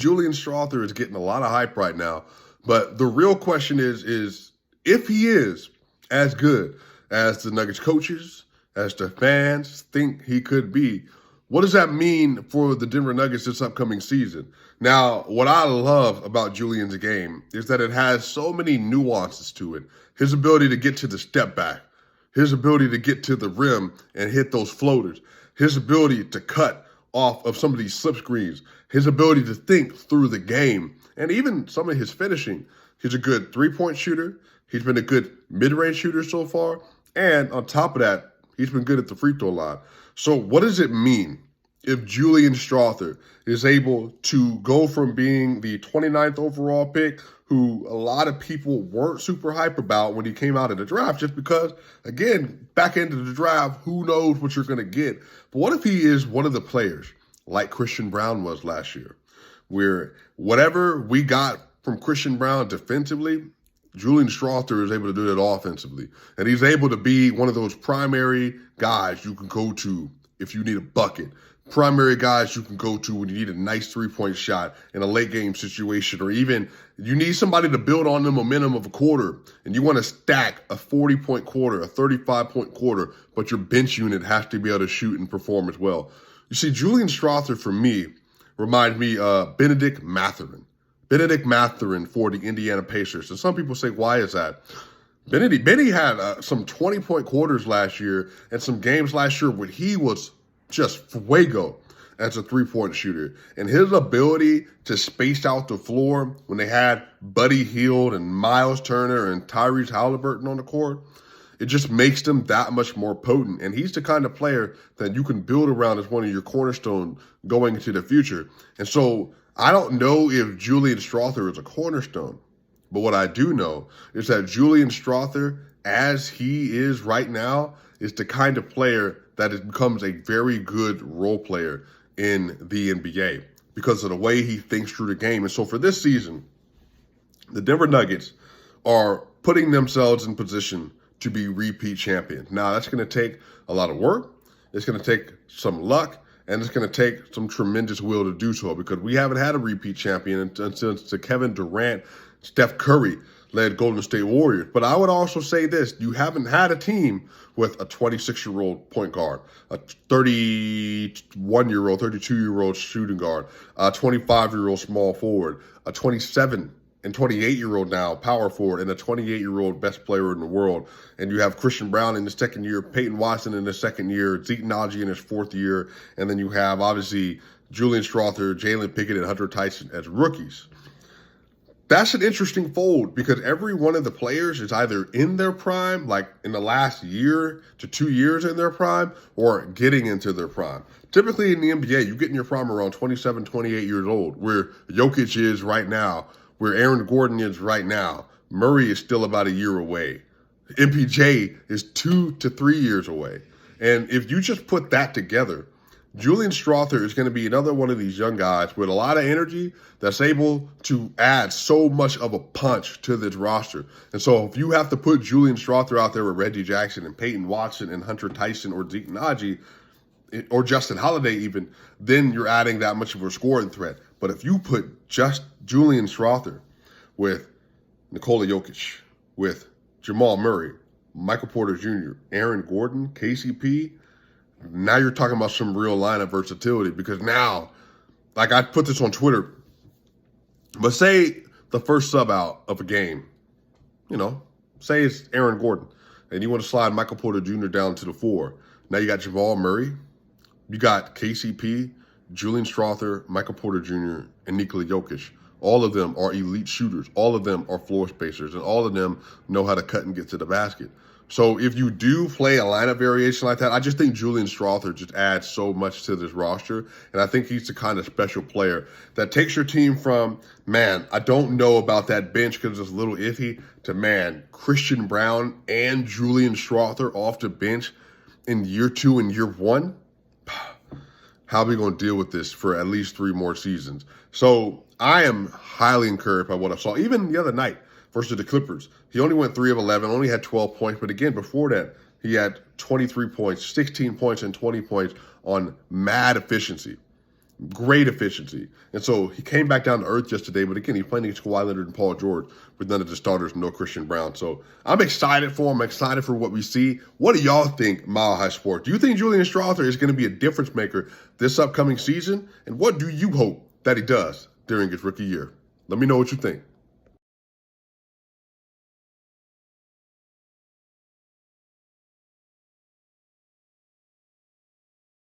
Julian Strawther is getting a lot of hype right now, but the real question is if he is as good as the Nuggets coaches, as the fans think he could be, what does that mean for the Denver Nuggets this upcoming season? Now, what I love about Julian's game is that it has so many nuances to it. His ability to get to the step back, his ability to get to the rim and hit those floaters, his ability to cut off of some of these slip screens, his ability to think through the game, and even some of his finishing. He's a good three-point shooter. He's been a good mid-range shooter so far. And on top of that, he's been good at the free throw line. So what does it mean if Julian Strawther is able to go from being the 29th overall pick, who a lot of people weren't super hype about when he came out of the draft, just because, again, back into the draft, who knows what you're going to get. But what if he is one of the players like Christian Braun was last year, where whatever we got from Christian Braun defensively, Julian Strawther is able to do that offensively. And he's able to be one of those primary guys you can go to if you need a bucket. Primary guys you can go to when you need a nice three-point shot in a late-game situation, or even you need somebody to build on the momentum of a quarter, and you want to stack a 40-point quarter, a 35-point quarter, but your bench unit has to be able to shoot and perform as well. You see, Julian Strawther, for me, reminds me of Benedict Mathurin. Benedict Mathurin for the Indiana Pacers. And some people say, why is that? Benny had some 20-point quarters last year and some games last year where he was just fuego as a three-point shooter. And his ability to space out the floor when they had Buddy Hield and Miles Turner and Tyrese Halliburton on the court, it just makes them that much more potent. And he's the kind of player that you can build around as one of your cornerstone going into the future. And so I don't know if Julian Strawther is a cornerstone, but what I do know is that Julian Strawther, as he is right now, is the kind of player that becomes a very good role player in the NBA because of the way he thinks through the game. And so for this season, the Denver Nuggets are putting themselves in position to be repeat champions. Now, that's going to take a lot of work. It's going to take some luck. And it's going to take some tremendous will to do so, because we haven't had a repeat champion since the Kevin Durant, Steph Curry led Golden State Warriors. But I would also say this: you haven't had a team with a 26-year-old point guard, a 31-year-old, 32-year-old shooting guard, a 25-year-old small forward, a 27 and 28-year-old now power forward, and a 28-year-old best player in the world. And you have Christian Braun in the second year, Peyton Watson in the second year, Zeke Naji in his fourth year, and then you have, obviously, Julian Strawther, Jalen Pickett, and Hunter Tyson as rookies. That's an interesting fold, because every one of the players is either in their prime, like in the last year to 2 years in their prime, or getting into their prime. Typically in the NBA, you get in your prime around 27, 28 years old, where Jokic is right now, where Aaron Gordon is right now. Murray is still about a year away. MPJ is 2 to 3 years away. And if you just put that together, Julian Strawther is going to be another one of these young guys with a lot of energy that's able to add so much of a punch to this roster. And so if you have to put Julian Strawther out there with Reggie Jackson and Peyton Watson and Hunter Tyson or Zeke Naji, or Justin Holiday even, then you're adding that much of a scoring threat. But if you put just Julian Strawther with Nikola Jokic, with Jamal Murray, Michael Porter Jr., Aaron Gordon, KCP, now you're talking about some real lineup versatility. Because now, like, I put this on Twitter, but say the first sub out of a game, say it's Aaron Gordon, and you want to slide Michael Porter Jr. down to the 4. Now you got Jamal Murray, you got KCP, Julian Strawther, Michael Porter Jr., and Nikola Jokic. All of them are elite shooters. All of them are floor spacers, and all of them know how to cut and get to the basket. So if you do play a lineup variation like that, I just think Julian Strawther just adds so much to this roster. And I think he's the kind of special player that takes your team from, man, I don't know about that bench because it's a little iffy, to, man, Christian Braun and Julian Strawther off the bench in year 2 and year 1. How are we going to deal with this for at least 3 more seasons? So I am highly encouraged by what I saw. Even the other night versus the Clippers, he only went 3 of 11, only had 12 points. But again, before that, he had 23 points, 16 points, and 20 points on mad efficiency. great efficiency. And so he came back down to earth yesterday, but again, he's playing against Kawhi Leonard and Paul George with none of the starters, no Christian Brown. So I'm excited for him. I'm excited for what we see. What do y'all think, Mile High Sports? Do you think Julian Strawther is going to be a difference maker this upcoming season? And what do you hope that he does during his rookie year? Let me know what you think.